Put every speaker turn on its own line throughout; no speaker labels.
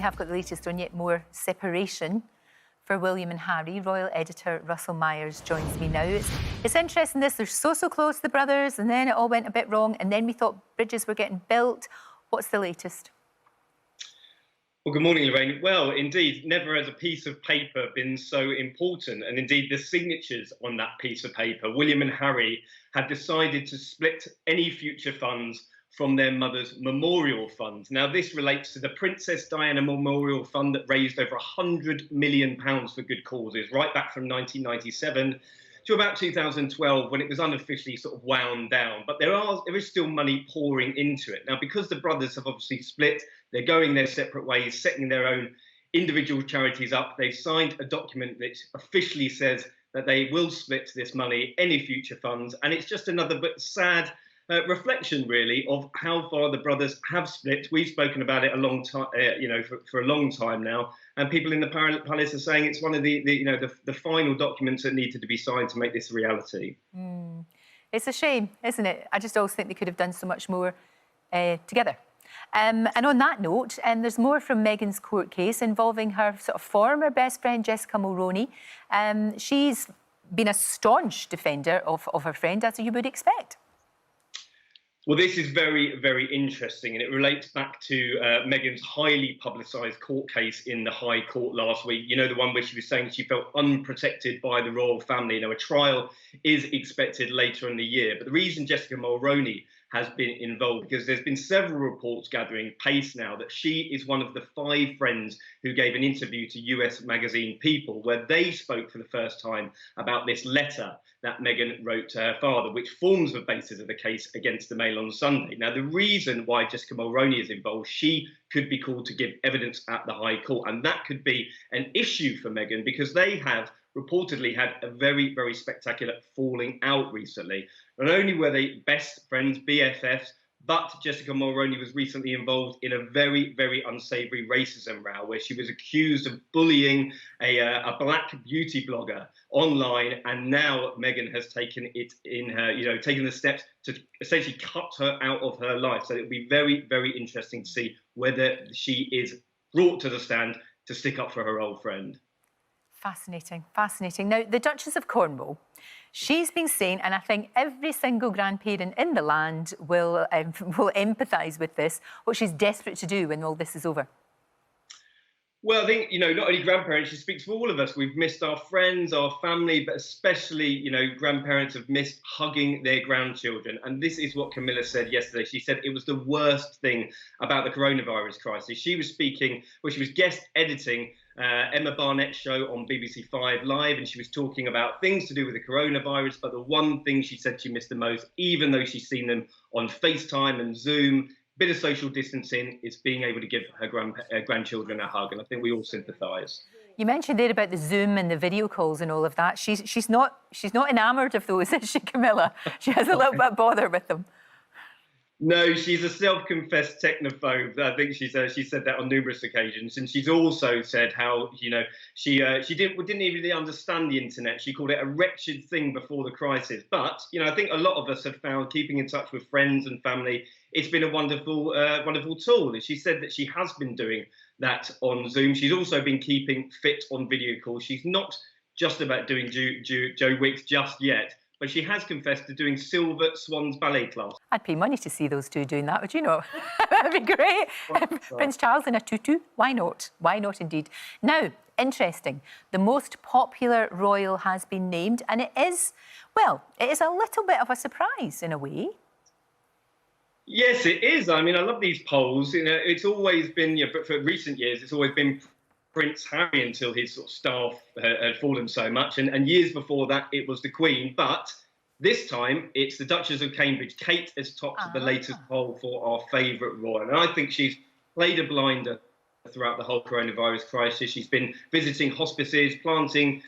have got the latest on yet more separation for William and Harry. Royal editor Russell Myers joins me now. It's interesting this, they're so close, the brothers, and then it all went a bit wrong, and then we thought bridges were getting built. What's the latest?
Well, good morning, Lorraine. Well, indeed, never has a piece of paper been so important. And indeed, the signatures on that piece of paper, William and Harry had decided to split any future funds from their mother's memorial fund. Now, this relates to the Princess Diana Memorial Fund that raised over £100 million for good causes, right back from 1997 to about 2012, when it was unofficially sort of wound down. But there is still money pouring into it. Now, because the brothers have obviously split, they're going their separate ways, setting their own individual charities up. They've signed a document that officially says that they will split this money, any future funds. And it's just another but sad reflection, really, of how far the brothers have split. We've spoken about it a long time, for a long time now, and people in the palace are saying it's one of the final documents that needed to be signed to make this a reality.
It's a shame, isn't it? I just always think they could have done so much more together. And on that note, there's more from Meghan's court case involving her sort of former best friend Jessica Mulroney. She's been a staunch defender of her friend, as you would expect.
Well, this is very, very interesting, and it relates back to Meghan's highly publicised court case in the High Court last week. You know, the one where she was saying she felt unprotected by the royal family. Now, a trial is expected later in the year, but the reason Jessica Mulroney has been involved, because there's been several reports gathering pace now that she is one of the 5 friends who gave an interview to US magazine People, where they spoke for the first time about this letter that Meghan wrote to her father, which forms the basis of the case against the Mail on Sunday. Now, the reason why Jessica Mulroney is involved, she could be called to give evidence at the High Court, and that could be an issue for Meghan, because they have reportedly had a very, very spectacular falling out recently. Not only were they best friends, BFFs, but Jessica Mulroney was recently involved in a very, very unsavoury racism row where she was accused of bullying a black beauty blogger online, and now Meghan has taken it in her, taken the steps to essentially cut her out of her life. So it'll be very, very interesting to see whether she is brought to the stand to stick up for her old friend.
Fascinating, fascinating. Now, the Duchess of Cornwall, she's been saying, and I think every single grandparent in the land will empathise with this, what she's desperate to do when all this is over.
Well, I think, not only grandparents, she speaks for all of us. We've missed our friends, our family, but especially, grandparents have missed hugging their grandchildren. And this is what Camilla said yesterday. She said it was the worst thing about the coronavirus crisis. She was speaking, she was guest editing Emma Barnett's show on BBC 5 Live, and she was talking about things to do with the coronavirus, but the one thing she said she missed the most, even though she's seen them on FaceTime and Zoom, bit of social distancing, is being able to give her grandchildren a hug, and I think we all sympathise.
You mentioned there about the Zoom and the video calls and all of that. She's not enamoured of those, is she, Camilla? She has a little bit of bother with them.
No, she's a self-confessed technophobe. I think she said that on numerous occasions, and she's also said how she didn't even really understand the internet. She called it a wretched thing before the crisis. But I think a lot of us have found keeping in touch with friends and family, it's been a wonderful wonderful tool. And she said that she has been doing that on Zoom. She's also been keeping fit on video calls. She's not just about doing Joe Wicks just yet, but she has confessed to doing Silver Swans ballet class.
I'd pay money to see those two doing that, would you know? That'd be great. Prince Charles in a tutu, why not? Why not indeed? Now, interesting, the most popular royal has been named, and it is a little bit of a surprise in a way.
Yes, it is. I mean, I love these polls. It's always been, but for recent years, it's always been Prince Harry until his sort of staff had fallen so much. And years before that, it was the Queen. But this time, it's the Duchess of Cambridge. Kate has topped the latest poll for our favourite royal. And I think she's played a blinder throughout the whole coronavirus crisis. She's been visiting hospices, planting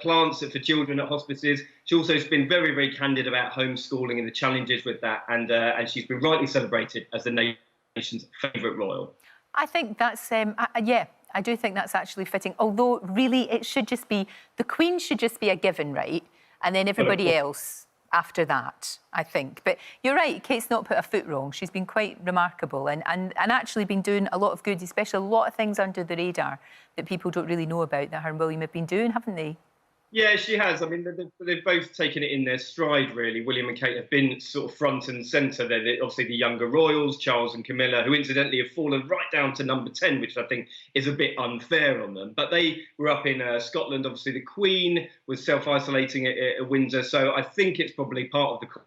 plants for children at hospices. She also has been very, very candid about homeschooling and the challenges with that. And she's been rightly celebrated as the nation's favourite royal.
I think that's, I do think that's actually fitting. Although, really, it should just be, the Queen should just be a given, right? And then everybody else after that, I think. But you're right, Kate's not put a foot wrong. She's been quite remarkable and actually been doing a lot of good, especially a lot of things under the radar that people don't really know about that her and William have been doing, haven't they?
Yeah, she has. I mean, they've both taken it in their stride, really. William and Kate have been sort of front and centre. They're obviously the younger royals, Charles and Camilla, who incidentally have fallen right down to number 10, which I think is a bit unfair on them. But they were up in Scotland. Obviously, the Queen was self-isolating at Windsor. So I think it's probably part of the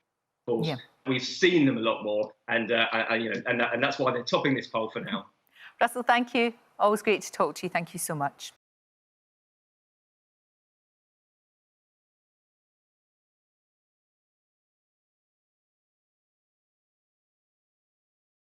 course. Yeah. We've seen them a lot more, and that's why they're topping this poll for now.
Russell, thank you. Always great to talk to you. Thank you so much.